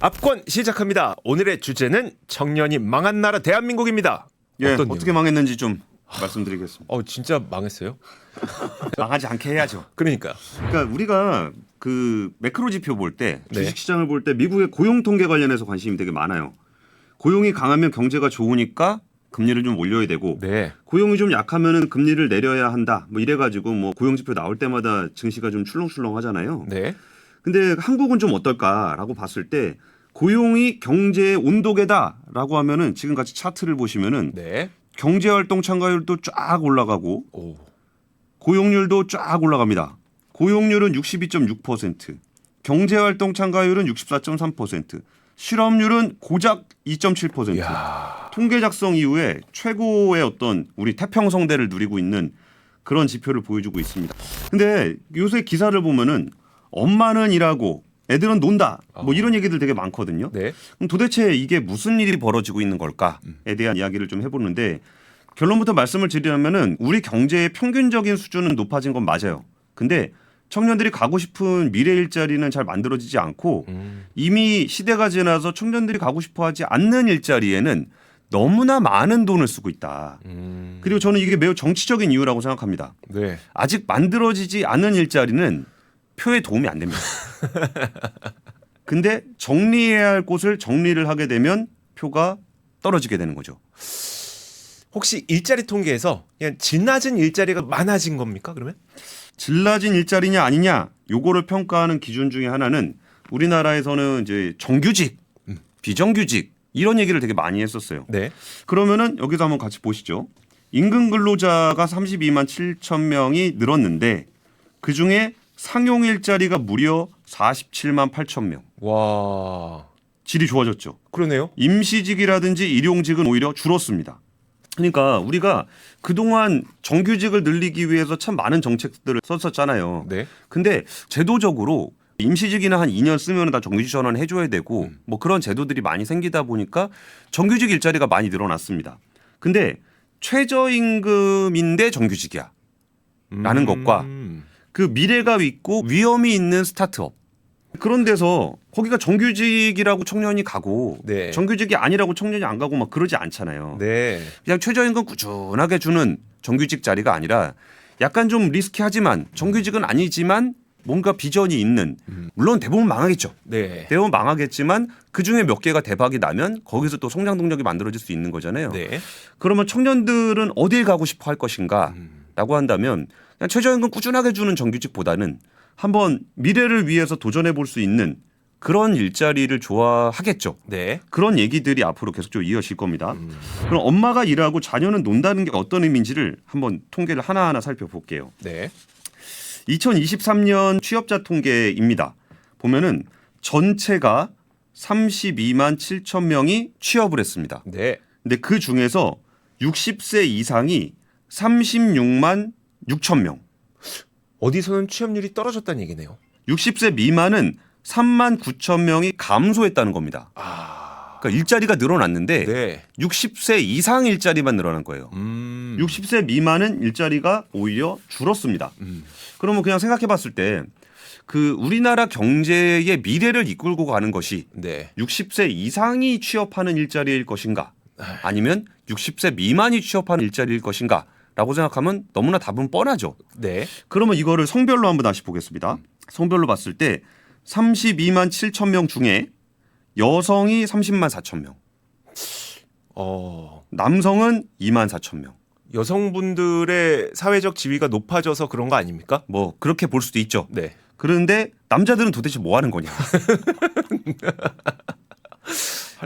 압권 시작합니다. 오늘의 주제는 청년이 망한 나라 대한민국입니다. 예, 어떤 어떻게 내용? 망했는지 좀 말씀드리겠습니다. 진짜 망했어요? 망하지 않게 해야죠. 그러니까. 그러니까 우리가 그 매크로 지표 볼 때 네. 주식시장을 볼 때 미국의 고용 통계 관련해서 관심이 되게 많아요. 고용이 강하면 경제가 좋으니까 금리를 좀 올려야 되고 네. 고용이 좀 약하면은 금리를 내려야 한다. 뭐 이래가지고 뭐 고용 지표 나올 때마다 증시가 좀 출렁출렁하잖아요. 네. 근데 한국은 좀 어떨까라고 봤을 때 고용이 경제의 온도계다라고 하면은 지금 같이 차트를 보시면은 네. 경제활동 참가율도 쫙 올라가고 오. 고용률도 쫙 올라갑니다. 고용률은 62.6%, 경제활동 참가율은 64.3%, 실업률은 고작 2.7%. 야. 통계 작성 이후에 최고의 어떤 우리 태평성대를 누리고 있는 그런 지표를 보여주고 있습니다. 근데 요새 기사를 보면은 엄마는 일하고 애들은 논다. 뭐 이런 얘기들 되게 많거든요. 네. 그럼 도대체 이게 무슨 일이 벌어지고 있는 걸까에 대한 이야기를 좀 해보는데 결론부터 말씀을 드리자면은 우리 경제의 평균적인 수준은 높아진 건 맞아요. 근데 청년들이 가고 싶은 미래 일자리는 잘 만들어지지 않고 이미 시대가 지나서 청년들이 가고 싶어하지 않는 일자리에는 너무나 많은 돈을 쓰고 있다. 그리고 저는 이게 매우 정치적인 이유라고 생각합니다. 네. 아직 만들어지지 않은 일자리는 표에 도움이 안 됩니다. 근데 정리해야 할 곳을 정리를 하게 되면 표가 떨어지게 되는 거죠. 혹시 일자리 통계에서 그냥 질 낮은 일자리가 많아진 겁니까? 그러면? 질 낮은 일자리냐 아니냐 요거를 평가하는 기준 중에 하나는 우리나라에서는 이제 정규직, 비정규직 이런 얘기를 되게 많이 했었어요. 네. 그러면은 여기서 한번 같이 보시죠. 임금 근로자가 32만 7천 명이 늘었는데 그중에 상용 일자리가 무려 47만 8천 명. 와. 질이 좋아졌죠. 그러네요. 임시직이라든지 일용직은 오히려 줄었습니다. 그러니까 우리가 그동안 정규직을 늘리기 위해서 참 많은 정책들을 썼었잖아요. 네. 근데 제도적으로 임시직이나 한 2년 쓰면 다 정규직 전환 해줘야 되고 뭐 그런 제도들이 많이 생기다 보니까 정규직 일자리가 많이 늘어났습니다. 근데 최저임금인데 정규직이야 라는 것과 그 미래가 있고 위험이 있는 스타트업 그런 데서 거기가 정규직이라고 청년이 가고 네. 정규직이 아니라고 청년이 안 가고 막 그러지 않잖아요. 네. 그냥 최저임금 꾸준하게 주는 정규직 자리가 아니라 약간 좀 리스키하지만 정규직은 아니지만 뭔가 비전이 있는 물론 대부분 망하겠죠. 네. 대부분 망하겠지만 그중에 몇 개가 대박이 나면 거기서 또 성장 동력이 만들어질 수 있는 거잖아요. 네. 그러면 청년들은 어딜 가고 싶어 할 것인가 라고 한다면 그냥 최저임금 꾸준하게 주는 정규직보다는 한번 미래를 위해서 도전해 볼 수 있는 그런 일자리를 좋아하겠죠. 네. 그런 얘기들이 앞으로 계속적으로 이어질 겁니다. 그럼 엄마가 일하고 자녀는 논다는 게 어떤 의미인지를 한번 통계를 하나하나 살펴볼게요. 네. 2023년 취업자 통계입니다. 보면은 전체가 32만 7천 명이 취업을 했습니다. 네. 근데 그 중에서 60세 이상이 36만 6천 명. 어디서는 취업률이 떨어졌다는 얘기네요. 60세 미만은 3만 9천 명이 감소했다는 겁니다. 그러니까 일자리가 늘어났는데 네. 60세 이상 일자리만 늘어난 거예요. 60세 미만은 일자리가 오히려 줄었습니다. 그러면 그냥 생각해 봤을 때 그 우리나라 경제의 미래를 이끌고 가는 것이 네. 60세 이상이 취업하는 일자리일 것인가 아니면 60세 미만이 취업하는 일자리일 것인가 라고 생각하면 너무나 답은 뻔하죠. 네. 그러면 이거를 성별로 한번 다시 보겠습니다. 성별로 봤을 때 32만 7천 명 중에 여성이 30만 4천 명, 남성은 2만 4천 명. 여성분들의 사회적 지위가 높아져서 그런 거 아닙니까? 뭐 그렇게 볼 수도 있죠. 네. 그런데 남자들은 도대체 뭐 하는 거냐?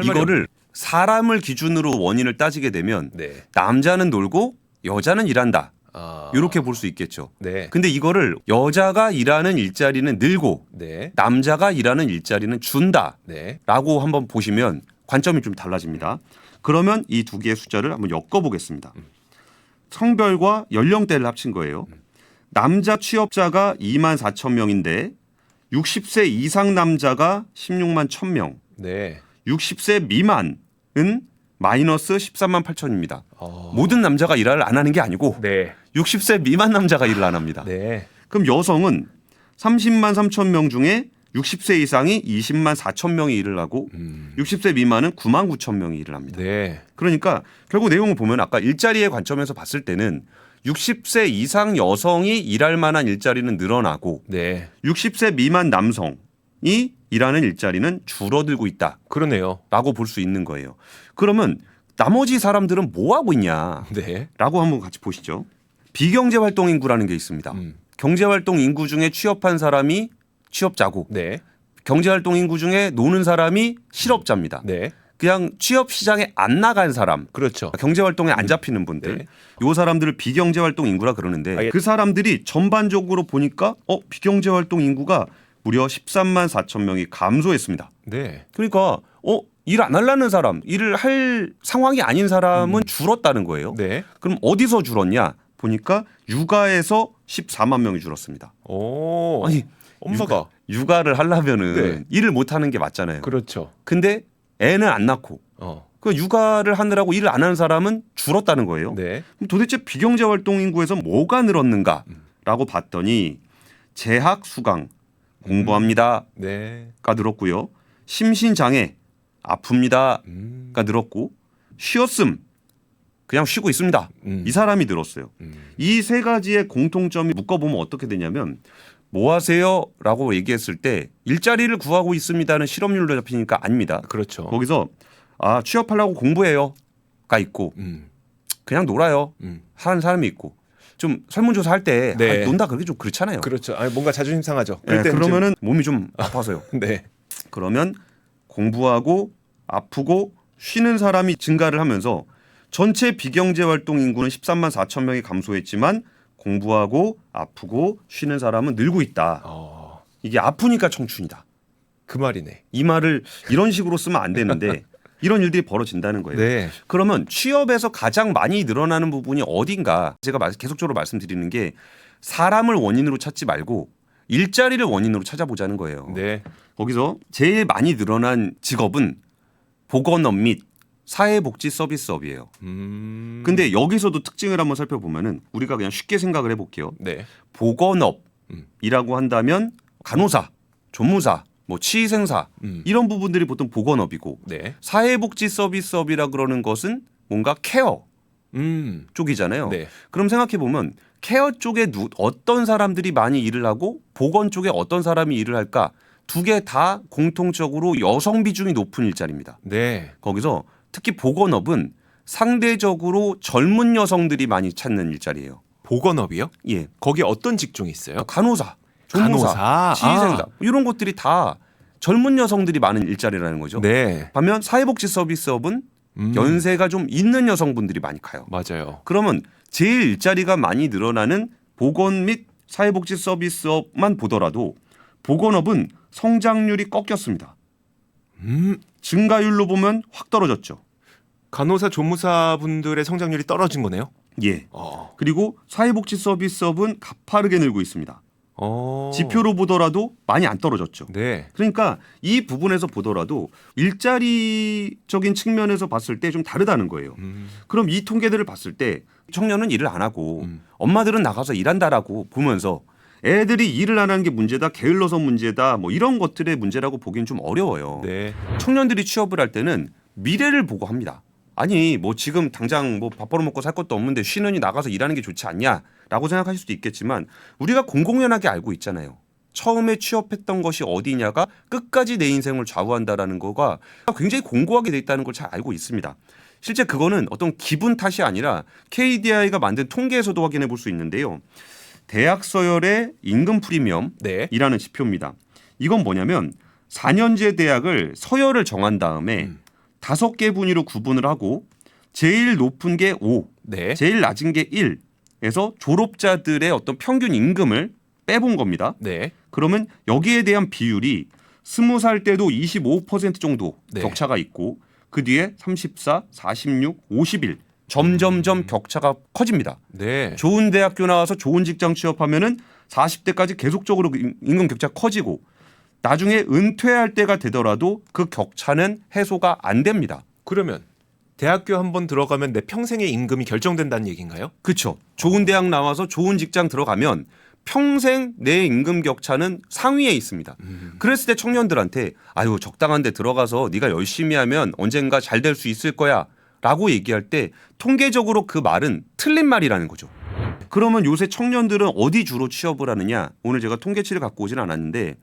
이거를 사람을 기준으로 원인을 따지게 되면 네. 남자는 놀고 여자는 일한다. 아. 이렇게 볼 수 있겠죠. 네. 근데 이거를 여자가 일하는 일자리는 늘고 네. 남자가 일하는 일자리는 준다. 네. 라고 한번 보시면 관점이 좀 달라집니다. 그러면 이 두 개의 숫자를 한번 엮어보겠습니다. 성별과 연령대를 합친 거예요. 남자 취업자가 2만 4천 명인데 60세 이상 남자가 16만 1천 명, 네. 60세 미만은 마이너스 13만 8천입니다. 모든 남자가 일을 안 하는 게 아니고 네. 60세 미만 남자가 일을 안 합니다. 네. 그럼 여성은 30만 3천 명 중에 60세 이상이 20만 4천 명이 일을 하고 60세 미만은 9만 9천 명이 일을 합니다. 네. 그러니까 결국 내용을 보면 아까 일자리의 관점에서 봤을 때는 60세 이상 여성이 일할 만한 일자리는 늘어나고 네. 60세 미만 남성이 일하는 일자리는 줄어들고 있다라고 그러네요. 볼 수 있는 거예요. 그러면 나머지 사람들은 뭐 하고 있냐라고 네. 한번 같이 보시죠. 비경제활동 인구라는 게 있습니다. 경제활동 인구 중에 취업한 사람이 취업자고 네. 경제활동 인구 중에 노는 사람이 실업자입니다. 네. 그냥 취업 시장에 안 나간 사람, 그렇죠. 경제활동에 안 잡히는 분들, 네. 요 사람들을 비경제활동 인구라 그러는데 예. 그 사람들이 전반적으로 보니까 비경제활동 인구가 무려 13만 4천 명이 감소했습니다. 네. 그러니까 일 안 하려는 사람, 일을 할 상황이 아닌 사람은 줄었다는 거예요. 네. 그럼 어디서 줄었냐? 보니까 육아에서 14만 명이 줄었습니다. 오. 아니 엄마가 육아를 하려면은 네. 일을 못 하는 게 맞잖아요. 그렇죠. 근데 애는 안 낳고 그 육아를 하느라고 일을 안 하는 사람은 줄었다는 거예요. 네. 그럼 도대체 비경제활동 인구에서 뭐가 늘었는가라고 봤더니 재학 수강 공부합니다가 네. 늘었고요. 심신장애 아픕니다가 음. 늘었고 쉬었음 그냥 쉬고 있습니다. 이 사람이 늘었어요. 이 세 가지의 공통점이 묶어보면 어떻게 되냐면 뭐 하세요? 라고 얘기했을 때 일자리를 구하고 있습니다는 실업률로 잡히니까 아닙니다. 그렇죠. 거기서 취업하려고 공부해요가 있고 그냥 놀아요 하는 사람이 있고 좀 설문조사 할 때 네. 논다 그렇게 좀 그렇잖아요. 그렇죠. 아니, 뭔가 자존심 상하죠. 네, 그럴 때는 그러면은 몸이 좀 아파서요. 네. 그러면 공부하고 아프고 쉬는 사람이 증가를 하면서 전체 비경제활동 인구는 13만 4천 명이 감소했지만 공부하고 아프고 쉬는 사람은 늘고 있다. 이게 아프니까 청춘이다. 그 말이네. 이 말을 이런 식으로 쓰면 안 되는데 이런 일들이 벌어진다는 거예요. 네. 그러면 취업에서 가장 많이 늘어나는 부분이 어딘가 제가 계속적으로 말씀드리는 게 사람을 원인으로 찾지 말고 일자리를 원인으로 찾아보자는 거예요. 네. 거기서 제일 많이 늘어난 직업은 보건업 및 사회복지 서비스업이에요. 근데 여기서도 특징을 한번 살펴보면은 우리가 그냥 쉽게 생각을 해볼게요. 네. 보건업이라고 한다면 간호사, 조무사, 뭐 치의생사 이런 부분들이 보통 보건업이고 네. 사회복지 서비스업이라 그러는 것은 뭔가 케어 쪽이잖아요. 네. 그럼 생각해 보면 케어 쪽에 어떤 사람들이 많이 일을 하고 보건 쪽에 어떤 사람이 일을 할까? 두 개 다 공통적으로 여성 비중이 높은 일자리입니다. 네. 거기서 특히 보건업은 상대적으로 젊은 여성들이 많이 찾는 일자리예요. 보건업이요? 예. 거기 어떤 직종이 있어요? 간호사, 조무사, 간호사. 치의생사 이런 것들이 다 젊은 여성들이 많은 일자리라는 거죠. 네. 반면 사회복지 서비스업은 연세가 좀 있는 여성분들이 많이 가요. 맞아요. 그러면 제일 일자리가 많이 늘어나는 보건 및 사회복지 서비스업만 보더라도 보건업은 성장률이 꺾였습니다. 증가율로 보면 확 떨어졌죠. 간호사 조무사분들의 성장률이 떨어진 거네요. 예. 그리고 사회복지 서비스업은 가파르게 늘고 있습니다. 지표로 보더라도 많이 안 떨어졌죠. 네. 그러니까 이 부분에서 보더라도 일자리적인 측면에서 봤을 때 좀 다르다는 거예요. 그럼 이 통계들을 봤을 때 청년은 일을 안 하고 엄마들은 나가서 일한다라고 보면서 애들이 일을 안 하는 게 문제다, 게을러서 문제다, 뭐 이런 것들의 문제라고 보기는 좀 어려워요. 네. 청년들이 취업을 할 때는 미래를 보고 합니다. 아니 뭐 지금 당장 뭐 밥 벌어먹고 살 것도 없는데 쉬느니 나가서 일하는 게 좋지 않냐라고 생각하실 수도 있겠지만 우리가 공공연하게 알고 있잖아요. 처음에 취업했던 것이 어디냐가 끝까지 내 인생을 좌우한다라는 거가 굉장히 공고하게 돼 있다는 걸 잘 알고 있습니다. 실제 그거는 어떤 기분 탓이 아니라 KDI가 만든 통계에서도 확인해 볼 수 있는데요. 대학 서열의 임금 프리미엄이라는 지표입니다. 이건 뭐냐면 4년제 대학을 서열을 정한 다음에 5개 분위로 구분을 하고 제일 높은 게 5, 네. 제일 낮은 게 1에서 졸업자들의 어떤 평균 임금을 빼본 겁니다. 네. 그러면 여기에 대한 비율이 20살 때도 25% 정도 네. 격차가 있고 그 뒤에 34, 46, 51 점점점 격차가 커집니다. 네. 좋은 대학교 나와서 좋은 직장 취업하면은 40대까지 계속적으로 임금 격차 커지고 나중에 은퇴할 때가 되더라도 그 격차는 해소가 안 됩니다. 그러면 대학교 한번 들어가면 내 평생의 임금이 결정된다는 얘기인가요? 그렇죠. 좋은 대학 나와서 좋은 직장 들어가면 평생 내 임금 격차는 상위에 있습니다. 그랬을 때 청년들한테 아유 적당한 데 들어가서 네가 열심히 하면 언젠가 잘 될 수 있을 거야 라고 얘기할 때 통계적으로 그 말은 틀린 말이라는 거죠. 그러면 요새 청년들은 어디 주로 취업을 하느냐? 오늘 제가 통계치를 갖고 오진 않았는데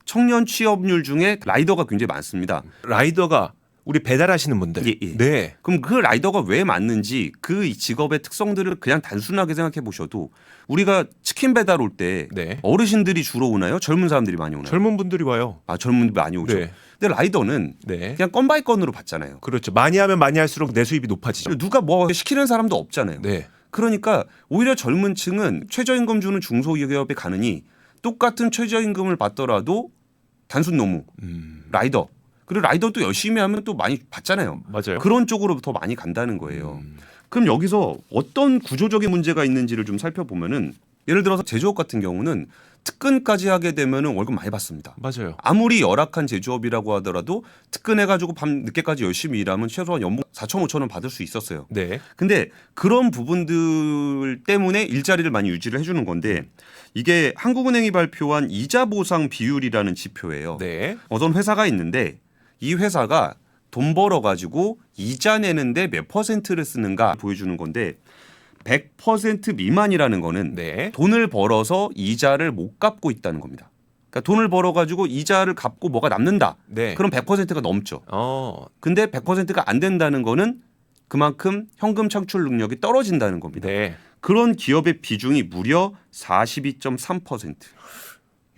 청년 취업률 중에 라이더가 굉장히 많습니다. 라이더가 우리 배달하시는 분들. 예, 예. 네. 그럼 그 라이더가 왜 많는지 그 직업의 특성들을 그냥 단순하게 생각해 보셔도 우리가 치킨 배달 올 때 네. 어르신들이 주로 오나요? 젊은 사람들이 많이 오나요? 젊은 분들이 와요. 아 젊은 분들이 많이 오죠. 네. 근데 라이더는 네. 그냥 건 바이 건으로 받잖아요. 그렇죠. 많이 하면 많이 할수록 내 수입이 높아지죠. 누가 뭐 시키는 사람도 없잖아요. 네. 그러니까 오히려 젊은 층은 최저임금 주는 중소기업에 가느니 똑같은 최저임금을 받더라도 단순 노무, 라이더 그리고 라이더도 열심히 하면 또 많이 받잖아요. 맞아요. 그런 쪽으로 더 많이 간다는 거예요. 그럼 여기서 어떤 구조적인 문제가 있는지를 좀 살펴보면은 예를 들어서 제조업 같은 경우는 특근까지 하게 되면은 월급 많이 받습니다. 맞아요. 아무리 열악한 제조업이라고 하더라도 특근해가지고 밤 늦게까지 열심히 일하면 최소한 연봉 4천 5천 원 받을 수 있었어요. 네. 근데 그런 부분들 때문에 일자리를 많이 유지를 해주는 건데 이게 한국은행이 발표한 이자 보상 비율이라는 지표예요. 네. 어떤 회사가 있는데 이 회사가 돈 벌어가지고 이자 내는데 몇 퍼센트를 쓰는가 보여주는 건데 100% 미만이라는 거는 네. 돈을 벌어서 이자를 못 갚고 있다는 겁니다. 그러니까 돈을 벌어가지고 이자를 갚고 뭐가 남는다. 네. 그럼 100%가 넘죠. 어. 근데 100%가 안 된다는 거는 그만큼 현금 창출 능력이 떨어진다는 겁니다. 네. 그런 기업의 비중이 무려 42.3%.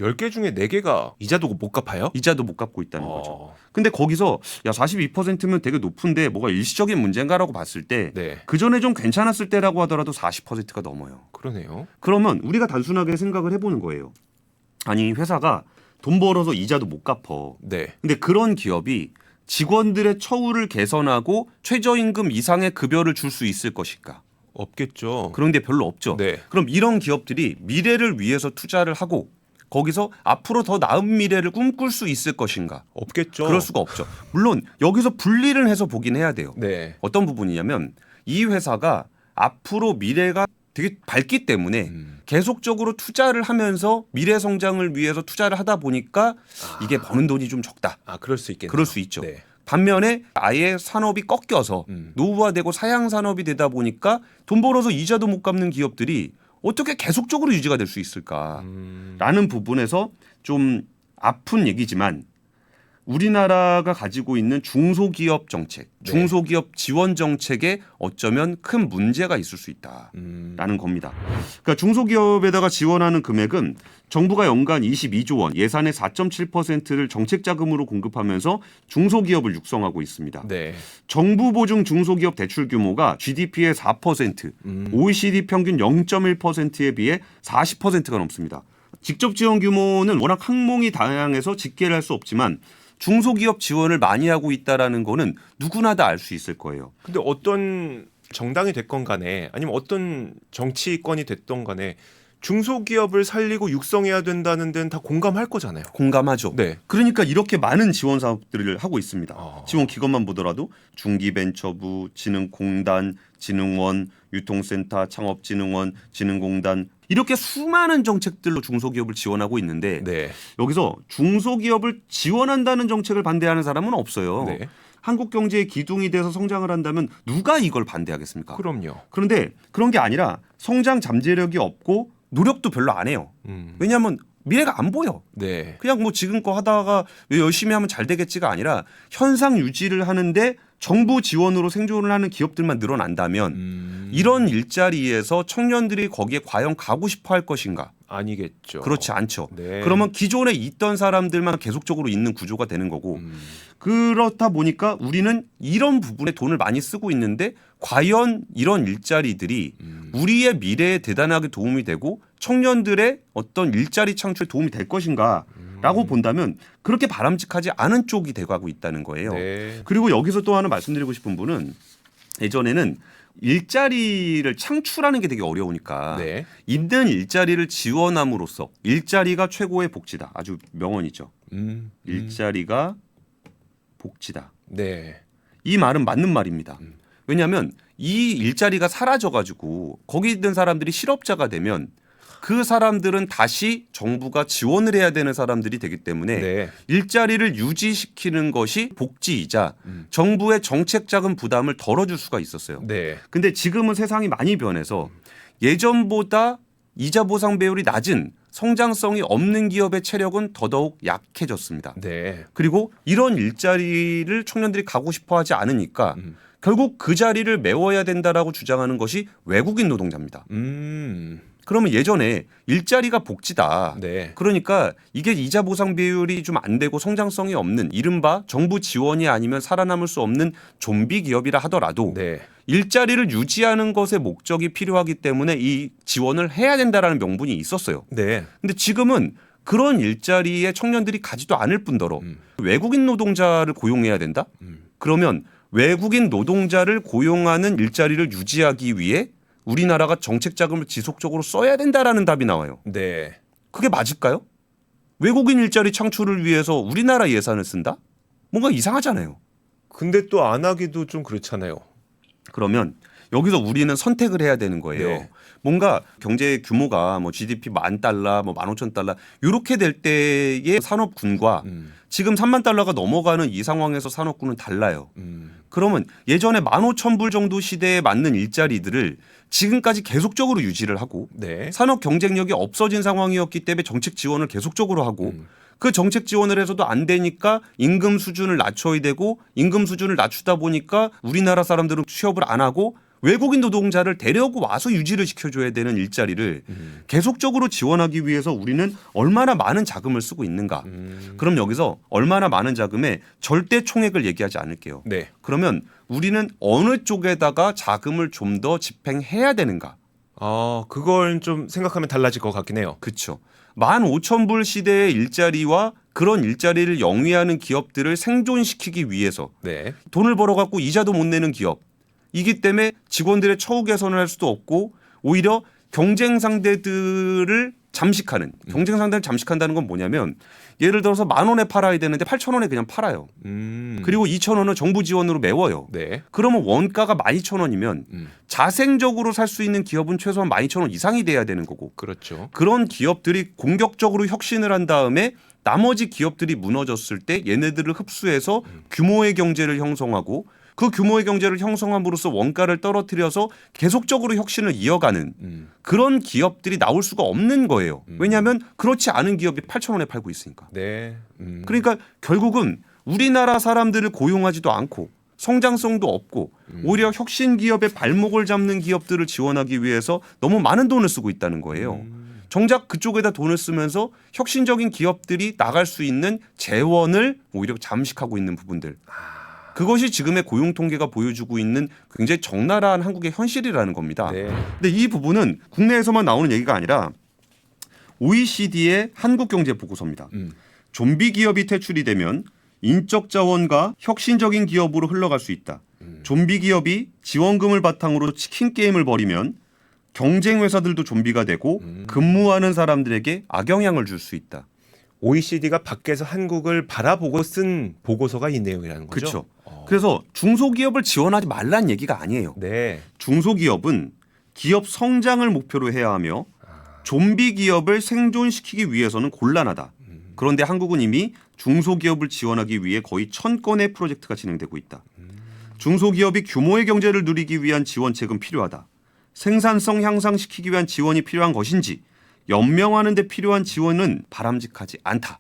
10개 중에 4개가 이자도 못 갚아요? 이자도 못 갚고 있다는 거죠. 어. 근데 거기서 야 42%면 되게 높은데 뭐가 일시적인 문제인가라고 봤을 때 네. 그전에 좀 괜찮았을 때라고 하더라도 40%가 넘어요. 그러네요. 그러면 우리가 단순하게 생각을 해보는 거예요. 아니 회사가 돈 벌어서 이자도 못 갚어. 네. 근데 그런 기업이 직원들의 처우를 개선하고 최저임금 이상의 급여를 줄 수 있을 것인가? 없겠죠. 그런 게 별로 없죠. 네. 그럼 이런 기업들이 미래를 위해서 투자를 하고 거기서 앞으로 더 나은 미래를 꿈꿀 수 있을 것인가? 없겠죠. 그럴 수가 없죠. 물론 여기서 분리를 해서 보긴 해야 돼요. 네. 어떤 부분이냐면 이 회사가 앞으로 미래가 되게 밝기 때문에 계속적으로 투자를 하면서 미래 성장을 위해서 투자를 하다 보니까 이게 버는 돈이 좀 적다. 아, 그럴 수 있겠네요. 그럴 수 있죠. 네. 반면에 아예 산업이 꺾여서 노후화되고 사양 산업이 되다 보니까 돈 벌어서 이자도 못 갚는 기업들이 어떻게 계속적으로 유지가 될 수 있을까라는 부분에서 좀 아픈 얘기지만 우리나라가 가지고 있는 중소기업 정책, 네. 중소기업 지원 정책에 어쩌면 큰 문제가 있을 수 있다라는 겁니다. 그러니까 중소기업에다가 지원하는 금액은 정부가 연간 22조 원, 예산의 4.7%를 정책 자금으로 공급하면서 중소기업을 육성하고 있습니다. 네. 정부 보증 중소기업 대출 규모가 GDP의 4%, OECD 평균 0.1%에 비해 40%가 넘습니다. 직접 지원 규모는 워낙 항목이 다양해서 집계를 할 수 없지만 중소기업 지원을 많이 하고 있다라는 거는 누구나 다 알 수 있을 거예요. 근데 어떤 정당이 됐건 간에 아니면 어떤 정치권이 됐던 간에 중소기업을 살리고 육성해야 된다는 데는 다 공감할 거잖아요. 공감하죠. 네. 그러니까 이렇게 많은 지원 사업들을 하고 있습니다. 어. 지원 기관만 보더라도 중기벤처부, 진흥공단, 진흥원, 유통센터, 창업진흥원, 진흥공단 이렇게 수많은 정책들로 중소기업을 지원하고 있는데 네. 여기서 중소기업을 지원한다는 정책을 반대하는 사람은 없어요. 네. 한국 경제의 기둥이 돼서 성장을 한다면 누가 이걸 반대하겠습니까? 그럼요. 그런데 그런 게 아니라 성장 잠재력이 없고 노력도 별로 안 해요. 왜냐하면 미래가 안 보여. 네. 그냥 뭐 지금껏 하다가 열심히 하면 잘 되겠지가 아니라 현상 유지를 하는데 정부 지원으로 생존을 하는 기업들만 늘어난다면 이런 일자리에서 청년들이 거기에 과연 가고 싶어 할 것인가? 아니겠죠. 그렇지 않죠. 네. 그러면 기존에 있던 사람들만 계속적으로 있는 구조가 되는 거고 그렇다 보니까 우리는 이런 부분에 돈을 많이 쓰고 있는데 과연 이런 일자리들이 우리의 미래에 대단하게 도움이 되고 청년들의 어떤 일자리 창출에 도움이 될 것인가 라고 본다면 그렇게 바람직하지 않은 쪽이 돼가고 있다는 거예요. 네. 그리고 여기서 또 하나 말씀드리고 싶은 분은 예전에는 일자리를 창출하는 게 되게 어려우니까 네. 있는 일자리를 지원함으로써 일자리가 최고의 복지다. 아주 명언이죠. 일자리가 복지다. 네. 이 말은 맞는 말입니다. 왜냐하면 이 일자리가 사라져가지고 거기 있는 사람들이 실업자가 되면 그 사람들은 다시 정부가 지원을 해야 되는 사람들이 되기 때문에 네. 일자리를 유지시키는 것이 복지이자 정부의 정책 자금 부담을 덜어줄 수가 있었어요. 네. 근데 지금은 세상이 많이 변해서 예전보다 이자 보상 배율이 낮은 성장성이 없는 기업의 체력은 더더욱 약해졌습니다. 네. 그리고 이런 일자리를 청년들이 가고 싶어 하지 않으니까 결국 그 자리를 메워야 된다라고 주장하는 것이 외국인 노동자입니다. 그러면 예전에 일자리가 복지다. 네. 그러니까 이게 이자 보상 비율이 좀 안 되고 성장성이 없는 이른바 정부 지원이 아니면 살아남을 수 없는 좀비 기업이라 하더라도 네. 일자리를 유지하는 것에 목적이 필요하기 때문에 이 지원을 해야 된다라는 명분이 있었어요. 네. 근데 지금은 그런 일자리에 청년들이 가지도 않을 뿐더러 외국인 노동자를 고용해야 된다? 그러면 외국인 노동자를 고용하는 일자리를 유지하기 위해 우리나라가 정책 자금을 지속적으로 써야 된다라는 답이 나와요. 네. 그게 맞을까요? 외국인 일자리 창출을 위해서 우리나라 예산을 쓴다? 뭔가 이상하잖아요. 근데 또 안 하기도 좀 그렇잖아요. 그러면 여기서 우리는 선택을 해야 되는 거예요. 네. 뭔가 경제 규모가 뭐 GDP $10,000, 뭐 $15,000 이렇게 될 때의 산업군과 지금 $30,000가 넘어가는 이 상황에서 산업군은 달라요. 그러면 예전에 $15,000 정도 시대에 맞는 일자리들을 지금까지 계속적으로 유지를 하고 네. 산업 경쟁력이 없어진 상황이었기 때문에 정책 지원을 계속적으로 하고 그 정책 지원을 해서도 안 되니까 임금 수준을 낮춰야 되고 임금 수준을 낮추다 보니까 우리나라 사람들은 취업을 안 하고 외국인 노동자를 데려오고 와서 유지를 시켜줘야 되는 일자리를 계속적으로 지원하기 위해서 우리는 얼마나 많은 자금을 쓰고 있는가. 그럼 여기서 얼마나 많은 자금에 절대 총액을 얘기하지 않을게요. 네. 그러면 우리는 어느 쪽에다가 자금을 좀 더 집행해야 되는가. 그걸 좀 생각하면 달라질 것 같긴 해요. 그렇죠. 15,000불 시대의 일자리와 그런 일자리를 영위하는 기업들을 생존시키기 위해서 네. 돈을 벌어갖고 이자도 못 내는 기업 이기 때문에 직원들의 처우 개선을 할 수도 없고 오히려 경쟁 상대들을 잠식하는 경쟁 상대를 잠식한다는 건 뭐냐면 예를 들어서 10,000원에 팔아야 되는데 8,000원에 그냥 팔아요. 그리고 2,000원은 정부 지원으로 메워요. 네. 그러면 원가가 12,000원이면 자생적으로 살 수 있는 기업은 최소한 12,000원 이상이 돼야 되는 거고 그렇죠. 그런 기업들이 공격적으로 혁신을 한 다음에 나머지 기업들이 무너졌을 때 얘네들을 흡수해서 규모의 경제를 형성하고 그 규모의 경제를 형성함으로써 원가를 떨어뜨려서 계속적으로 혁신을 이어가는 그런 기업들이 나올 수가 없는 거예요. 왜냐하면 그렇지 않은 기업이 8,000원에 팔고 있으니까. 네. 그러니까 결국은 우리나라 사람들을 고용하지도 않고 성장성도 없고 오히려 혁신 기업의 발목을 잡는 기업들을 지원하기 위해서 너무 많은 돈을 쓰고 있다는 거예요. 정작 그쪽에다 돈을 쓰면서 혁신적인 기업들이 나갈 수 있는 재원을 오히려 잠식하고 있는 부분들. 그것이 지금의 고용 통계가 보여주고 있는 굉장히 적나라한 한국의 현실이라는 겁니다. 네. 근데 이 부분은 국내에서만 나오는 얘기가 아니라 OECD의 한국경제 보고서입니다. 좀비 기업이 퇴출이 되면 인적 자원과 혁신적인 기업으로 흘러갈 수 있다. 좀비 기업이 지원금을 바탕으로 치킨 게임을 벌이면 경쟁 회사들도 좀비가 되고 근무하는 사람들에게 악영향을 줄 수 있다. OECD가 밖에서 한국을 바라보고 쓴 보고서가 이 내용이라는 거죠. 그렇죠. 그래서 중소기업을 지원하지 말라는 얘기가 아니에요. 네. 중소기업은 기업 성장을 목표로 해야 하며 좀비 기업을 생존시키기 위해서는 곤란하다. 그런데 한국은 이미 중소기업을 지원하기 위해 거의 1,000건의 프로젝트가 진행되고 있다. 중소기업이 규모의 경제를 누리기 위한 지원책은 필요하다. 생산성 향상시키기 위한 지원이 필요한 것인지 연명하는 데 필요한 지원은 바람직하지 않다.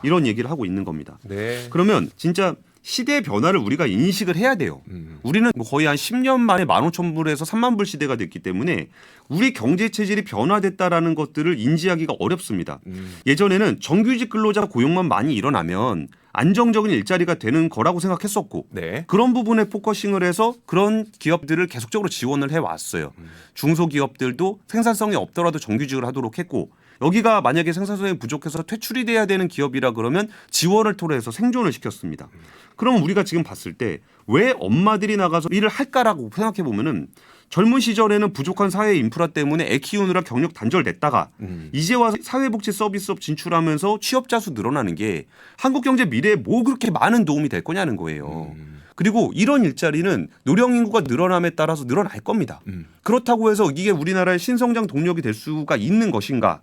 이런 얘기를 하고 있는 겁니다. 네. 그러면 진짜 시대의 변화를 우리가 인식을 해야 돼요. 우리는 거의 한 10년 만에 15,000불에서 30,000불 시대가 됐기 때문에 우리 경제 체질이 변화됐다라는 것들을 인지하기가 어렵습니다. 예전에는 정규직 근로자 고용만 많이 일어나면 안정적인 일자리가 되는 거라고 생각했었고 네. 그런 부분에 포커싱을 해서 그런 기업들을 계속적으로 지원을 해왔어요. 중소기업들도 생산성이 없더라도 정규직을 하도록 했고 여기가 만약에 생산성이 부족해서 퇴출이 돼야 되는 기업이라 그러면 지원을 통해서 생존을 시켰습니다. 그럼 우리가 지금 봤을 때 왜 엄마들이 나가서 일을 할까라고 생각해 보면은 젊은 시절에는 부족한 사회 인프라 때문에 애 키우느라 경력 단절됐다가 이제 와서 사회복지 서비스업 진출하면서 취업자 수 늘어나는 게 한국 경제 미래에 뭐 그렇게 많은 도움이 될 거냐는 거예요. 그리고 이런 일자리는 노령 인구가 늘어남에 따라서 늘어날 겁니다. 그렇다고 해서 이게 우리나라의 신성장 동력이 될 수가 있는 것인가?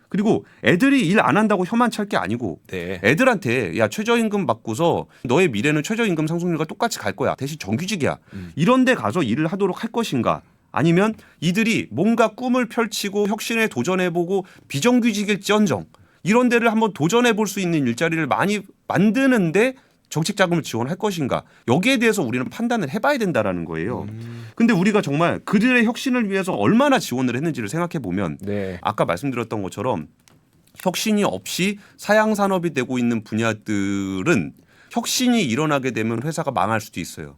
그리고 애들이 일 안 한다고 혀만 찰 게 아니고 네. 애들한테 야 최저임금 받고서 너의 미래는 최저임금 상승률과 똑같이 갈 거야. 대신 정규직이야. 이런 데 가서 일을 하도록 할 것인가? 아니면 이들이 뭔가 꿈을 펼치고 혁신에 도전해보고 비정규직일지언정 이런 데를 한번 도전해볼 수 있는 일자리를 많이 만드는데 정책 자금을 지원할 것인가? 여기에 대해서 우리는 판단을 해봐야 된다라는 거예요. 근데 우리가 정말 그들의 혁신을 위해서 얼마나 지원을 했는지를 생각해 보면 네. 아까 말씀드렸던 것처럼 혁신이 없이 사양 산업이 되고 있는 분야들은 혁신이 일어나게 되면 회사가 망할 수도 있어요.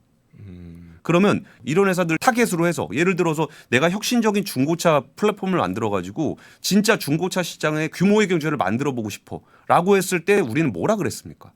그러면 이런 회사들 타겟으로 해서 예를 들어서 내가 혁신적인 중고차 플랫폼을 만들어 가지고 진짜 중고차 시장의 규모의 경제를 만들어 보고 싶어라고 했을 때 우리는 뭐라 그랬습니까?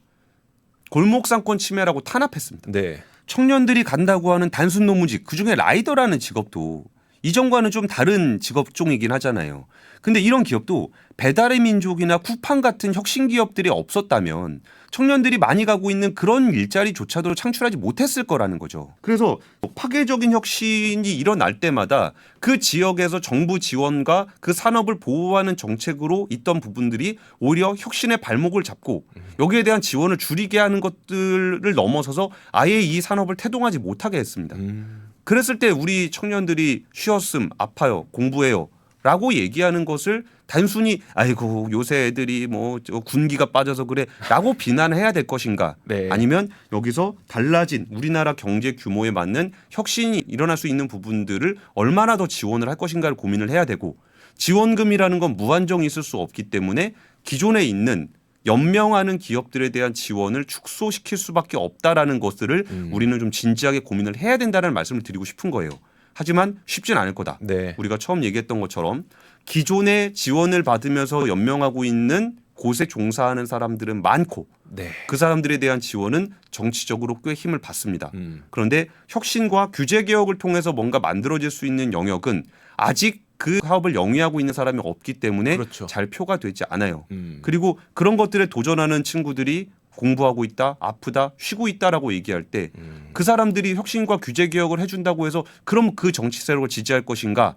골목 상권 침해라고 탄압했습니다. 네. 청년들이 간다고 하는 단순 노무직 그중에 라이더라는 직업도 이전과는 좀 다른 직업종이긴 하잖아요. 근데 이런 기업도 배달의 민족이나 쿠팡 같은 혁신 기업들이 없었다면 청년들이 많이 가고 있는 그런 일자리조차도 창출하지 못했을 거라는 거죠. 그래서 파괴적인 혁신이 일어날 때마다 그 지역에서 정부 지원과 그 산업을 보호하는 정책으로 있던 부분들이 오히려 혁신의 발목을 잡고 여기에 대한 지원을 줄이게 하는 것들을 넘어서서 아예 이 산업을 태동하지 못하게 했습니다. 그랬을 때 우리 청년들이 쉬었음, 아파요, 공부해요 라고 얘기하는 것을 단순히 아이고 요새 애들이 뭐 군기가 빠져서 그래 라고 비난해야 될 것인가 네. 아니면 여기서 달라진 우리나라 경제 규모에 맞는 혁신이 일어날 수 있는 부분들을 얼마나 더 지원을 할 것인가를 고민을 해야 되고 지원금이라는 건 무한정이 있을 수 없기 때문에 기존에 있는 연명하는 기업들에 대한 지원을 축소시킬 수밖에 없다라는 것들을 우리는 좀 진지하게 고민을 해야 된다는 말씀을 드리고 싶은 거예요. 하지만 쉽진 않을 거다. 네. 우리가 처음 얘기했던 것처럼 기존의 지원을 받으면서 연명하고 있는 곳에 종사하는 사람들은 많고 네. 그 사람들에 대한 지원은 정치적으로 꽤 힘을 받습니다. 그런데 혁신과 규제 개혁을 통해서 뭔가 만들어질 수 있는 영역은 아직 그 사업을 영위하고 있는 사람이 없기 때문에 그렇죠. 잘 표가 되지 않아요. 그리고 그런 것들에 도전하는 친구들이 공부하고 있다, 아프다, 쉬고 있다라고 얘기할 때 그 사람들이 혁신과 규제 개혁을 해준다고 해서 그럼 그 정치 세력을 지지할 것인가?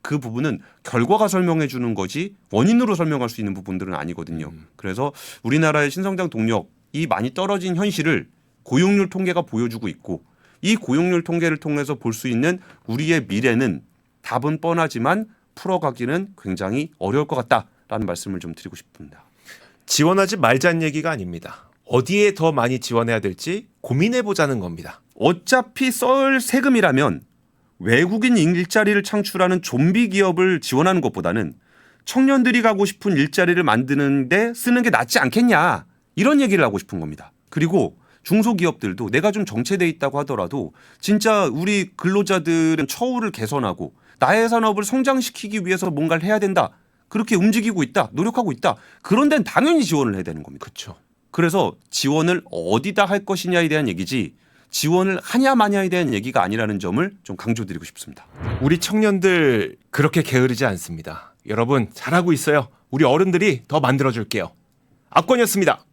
그 부분은 결과가 설명해 주는 거지 원인으로 설명할 수 있는 부분들은 아니거든요. 그래서 우리나라의 신성장 동력이 많이 떨어진 현실을 고용률 통계가 보여주고 있고 이 고용률 통계를 통해서 볼 수 있는 우리의 미래는 답은 뻔하지만 풀어가기는 굉장히 어려울 것 같다라는 말씀을 좀 드리고 싶습니다. 지원하지 말자는 얘기가 아닙니다. 어디에 더 많이 지원해야 될지 고민해보자는 겁니다. 어차피 썰 세금이라면 외국인 일자리를 창출하는 좀비 기업을 지원하는 것보다는 청년들이 가고 싶은 일자리를 만드는데 쓰는 게 낫지 않겠냐 이런 얘기를 하고 싶은 겁니다. 그리고 중소기업들도 내가 좀 정체돼 있다고 하더라도 진짜 우리 근로자들은 처우를 개선하고 나의 산업을 성장시키기 위해서 뭔가를 해야 된다. 그렇게 움직이고 있다. 노력하고 있다. 그런 데는 당연히 지원을 해야 되는 겁니다. 그렇죠. 그래서 지원을 어디다 할 것이냐에 대한 얘기지 지원을 하냐 마냐에 대한 얘기가 아니라는 점을 좀 강조드리고 싶습니다. 우리 청년들 그렇게 게으르지 않습니다. 여러분 잘하고 있어요. 우리 어른들이 더 만들어줄게요. 압권이었습니다.